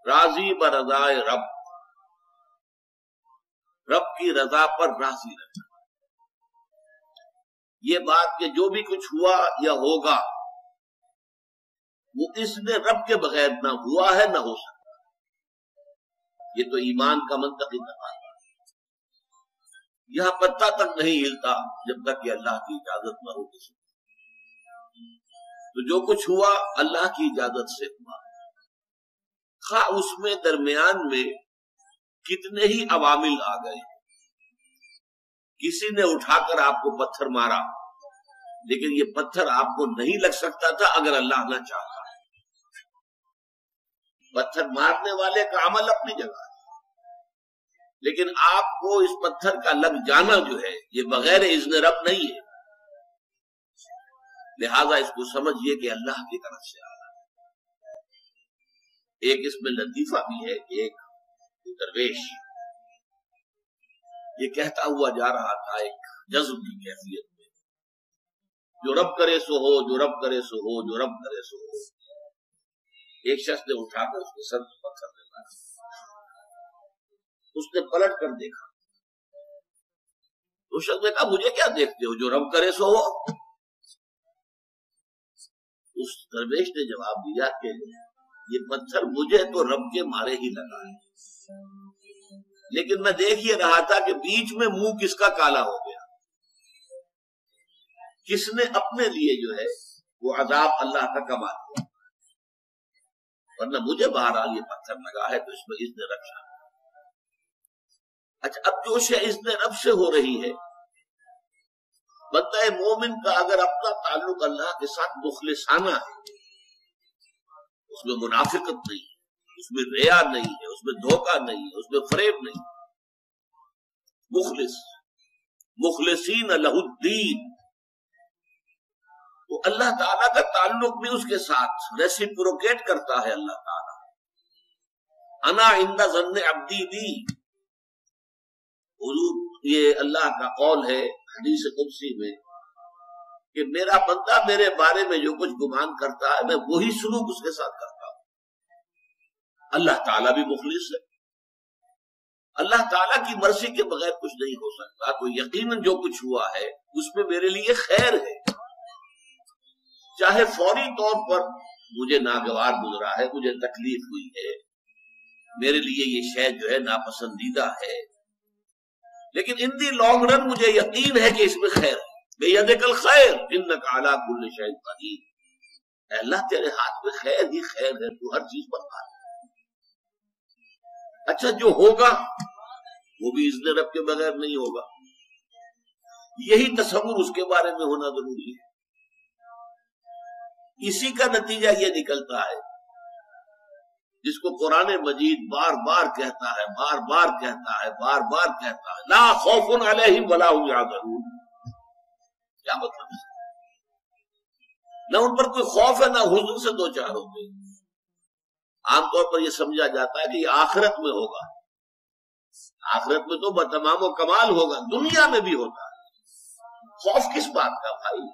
راضی برضائے رب، رب کی رضا پر راضی رہنا. یہ بات کہ جو بھی کچھ ہوا یا ہوگا وہ اس نے رب کے بغیر نہ ہوا ہے نہ ہو سکتا. یہ تو ایمان کا منطقی تقاضا ہے. یہاں پتہ تک نہیں ہلتا جب تک کہ اللہ کی اجازت نہ ہو کسی. تو جو کچھ ہوا اللہ کی اجازت سے ہوا، خواہ اس میں درمیان میں کتنے ہی عوامل آ گئے. کسی نے اٹھا کر آپ کو پتھر مارا، لیکن یہ پتھر آپ کو نہیں لگ سکتا تھا اگر اللہ نہ چاہتا. پتھر مارنے والے کا عمل اپنی جگہ ہے، لیکن آپ کو اس پتھر کا لگ جانا جو ہے یہ بغیر اذن رب نہیں ہے. لہذا اس کو سمجھیے کہ اللہ کی طرف سے آ رہا ہے. ایک اس میں لطیفہ بھی ہے کہ ایک درویش یہ کہتا ہوا جا رہا تھا ایک جذب کی کیفیت میں، جو رب کرے سو ہو، جو رب کرے سو ہو، جو رب کرے سو ہو. ایک شخص نے اٹھا کر اس کے سر پر پتھر ڈالا. اس نے پلٹ کر دیکھا. اس شخص نے کہا مجھے کیا دیکھتے ہو، جو رب کرے سو ہو. اس درویش نے جواب دیا کہ یہ پتھر مجھے تو رب کے مارے ہی لگا ہے، لیکن میں دیکھ یہ رہا تھا کہ بیچ میں منہ کس کا کالا ہو گیا. کس نے اپنے لیے جو ہے وہ عذاب اللہ کا کما دیا، ورنہ مجھے بہرحال یہ پتھر لگا ہے تو اس میں اذن رب شامل. اچھا، اب جو شے اذن رب سے ہو رہی ہے، بندہ مومن کا اگر اپنا تعلق اللہ کے ساتھ مخلصانہ ہے، اس میں منافقت نہیں ہے، اس میں ریا نہیں ہے، اس میں دھوکہ نہیں ہے، اس میں فریب نہیں. مخلصین لہ الدین، تو اللہ تعالیٰ کا تعلق بھی اس کے ساتھ ریسیپروکیٹ کرتا ہے. اللہ تعالیٰ انا عند ظن عبدی بی، حضور یہ اللہ کا قول ہے حدیث قدسی میں کہ میرا بندہ میرے بارے میں جو کچھ گمان کرتا ہے میں وہی سلوک اس کے ساتھ کرتا ہوں. اللہ تعالیٰ بھی مخلص ہے. اللہ تعالیٰ کی مرضی کے بغیر کچھ نہیں ہو سکتا. تو یقیناً جو کچھ ہوا ہے اس میں میرے لیے خیر ہے، چاہے فوری طور پر مجھے ناگوار گزرا ہے، مجھے تکلیف ہوئی ہے، میرے لیے یہ شے جو ہے ناپسندیدہ ہے، لیکن ان دی لانگ رن مجھے یقین ہے کہ اس میں خیر ہے. بیدک الخیر انک علی کل شیء قدیر. اے اللہ تیرے ہاتھ میں خیر ہی خیر ہے، تو ہر چیز پر قادر ہے. اچھا، جو ہوگا وہ بھی اذن رب کے بغیر نہیں ہوگا. یہی تصور اس کے بارے میں ہونا ضروری ہے. اسی کا نتیجہ یہ نکلتا ہے جس کو قرآن مجید بار بار کہتا ہے، بار بار کہتا ہے، بار بار کہتا ہے، لا خوف علیہم ولا هم یحزنون. کیا مطلب ہے؟ نہ ان پر کوئی خوف ہے نہ حزن سے دو چار ہوتے. عام طور پر یہ سمجھا جاتا ہے کہ یہ آخرت میں ہوگا. آخرت میں تو بتمام و کمال ہوگا، دنیا میں بھی ہوتا ہے. خوف کس بات کا بھائی؟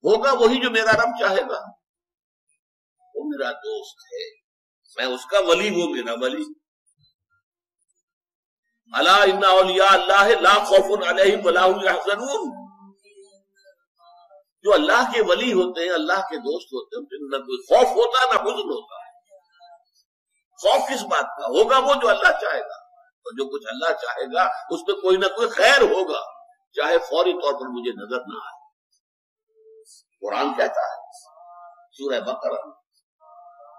ہوگا وہی جو میرا رب چاہے گا. وہ میرا دوست ہے، میں اس کا ولی، وہ میرا ولی. الا ان اولیاء اللہ لا خوف علیہم ولا هم یحزنون. جو اللہ کے ولی ہوتے ہیں، اللہ کے دوست ہوتے ہیں، ان نہ کوئی خوف ہوتا نہ حزن ہوتا ہے. خوف کس بات کا؟ ہوگا وہ جو اللہ چاہے گا، اور جو کچھ اللہ چاہے گا اس میں کوئی نہ کوئی خیر ہوگا، چاہے فوری طور پر مجھے نظر نہ آئے. قرآن کہتا ہے سورہ بقرہ،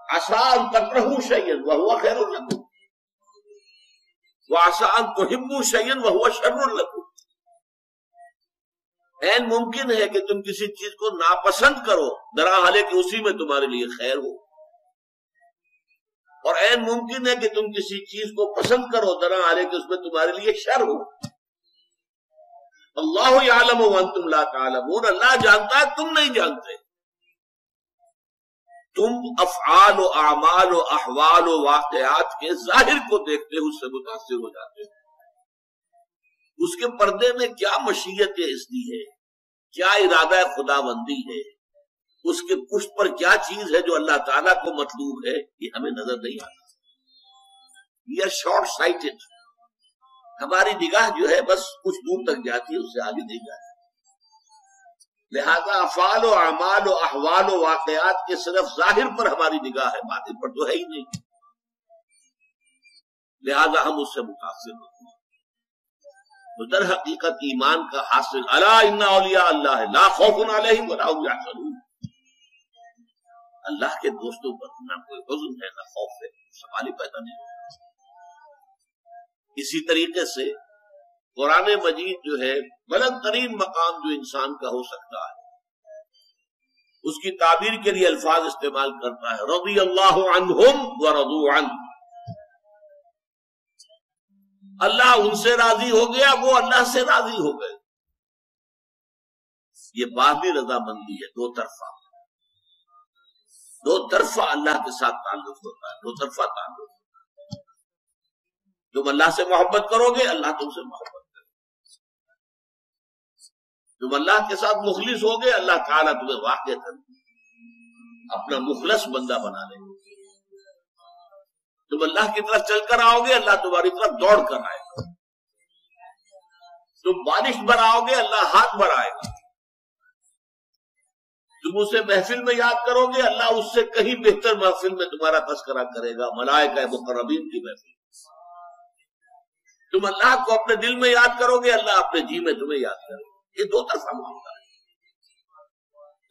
عسیٰ ان تکرہوا شیئا وہو خیر لکم وعسیٰ ان تحبوا شیئا وہو شر لکم. این ممکن ہے کہ تم کسی چیز کو ناپسند کرو درا حالے کہ اسی میں تمہارے لیے خیر ہو، اور این ممکن ہے کہ تم کسی چیز کو پسند کرو درا حالے کہ اس میں تمہارے لیے شر ہو. اللہ یعلم وانتم لا تعلمون. اللہ جانتا ہے، تم نہیں جانتے. تم افعال و اعمال و احوال و واقعات کے ظاہر کو دیکھتے ہو، اس سے متاثر ہو جاتے ہو. اس کے پردے میں کیا مشیت اذنی ہے، کیا ارادہ خداوندی ہے، اس کے پشت پر کیا چیز ہے جو اللہ تعالیٰ کو مطلوب ہے، یہ ہمیں نظر نہیں آتا. یہ شارٹ سائٹڈ، ہماری نگاہ جو ہے بس کچھ دور تک جاتی ہے، اس سے آگے نہیں جاتی. لہذا افعال و اعمال و احوال و واقعات کے صرف ظاہر پر ہماری نگاہ ہے، باطن پر تو ہے ہی نہیں. لہذا ہم اس سے متاثر ہوتے ہیں. تو در حقیقت ایمان کا حاصل الا ان اولیاء اللہ لا خوف علیہم ولا هم یحزنون، اللہ کے دوستوں پر نہ کوئی حزن ہے نہ خوف ہے، سوال ہی پیدا نہیں ہوتا. اسی طریقے سے قرآن مجید جو ہے بلند ترین مقام جو انسان کا ہو سکتا ہے، اس کی تعبیر کے لیے الفاظ استعمال کرتا ہے رضی اللہ عنہم ورضوا عنہ. اللہ ان سے راضی ہو گیا، وہ اللہ سے راضی ہو گئے. یہ باہمی رضامندی ہے، دو طرفہ اللہ کے ساتھ تعلق ہوتا ہے، دو طرفہ تعلق. تم اللہ سے محبت کرو گے، اللہ تم سے محبت کرے گا. تم اللہ کے ساتھ مخلص ہوگے، اللہ تعالیٰ تمہیں واقع اپنا مخلص بندہ بنا لے گا. تم اللہ کی طرف چل کر آؤ گے، اللہ تمہاری طرف دوڑ کر آئے گا. تم بارش بڑھاؤ گے، اللہ ہاتھ بڑھائے گا. تم اسے محفل میں یاد کرو گے، اللہ اس سے کہیں بہتر محفل میں تمہارا تذکرہ کرے گا، ملائکہ مقربین کی محفل. تم اللہ کو اپنے دل میں یاد کرو گے، اللہ اپنے جی میں تمہیں یاد کرے گا. یہ دو طرفہ معاملہ ہے.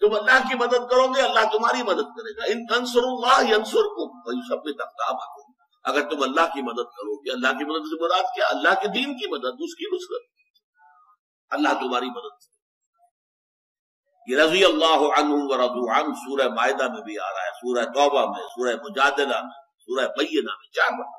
تم اللہ کی مدد کرو گے، اللہ تمہاری مدد کرے گا. ان تنصروا اللہ ینصرکم ویثبت اقدامکم. اگر تم اللہ کی مدد کرو گے، اللہ کی مدد سے مراد کیا؟ اللہ کے دین کی مدد، اس کی نصرت. اللہ تمہاری مدد کرے. یہ رضی اللہ عنہم ورضوا عنہ سورہ مائدہ میں بھی آ رہا ہے، سورہ توبہ میں، سورہ مجادلہ میں، سورہ بینہ میں 4 بار.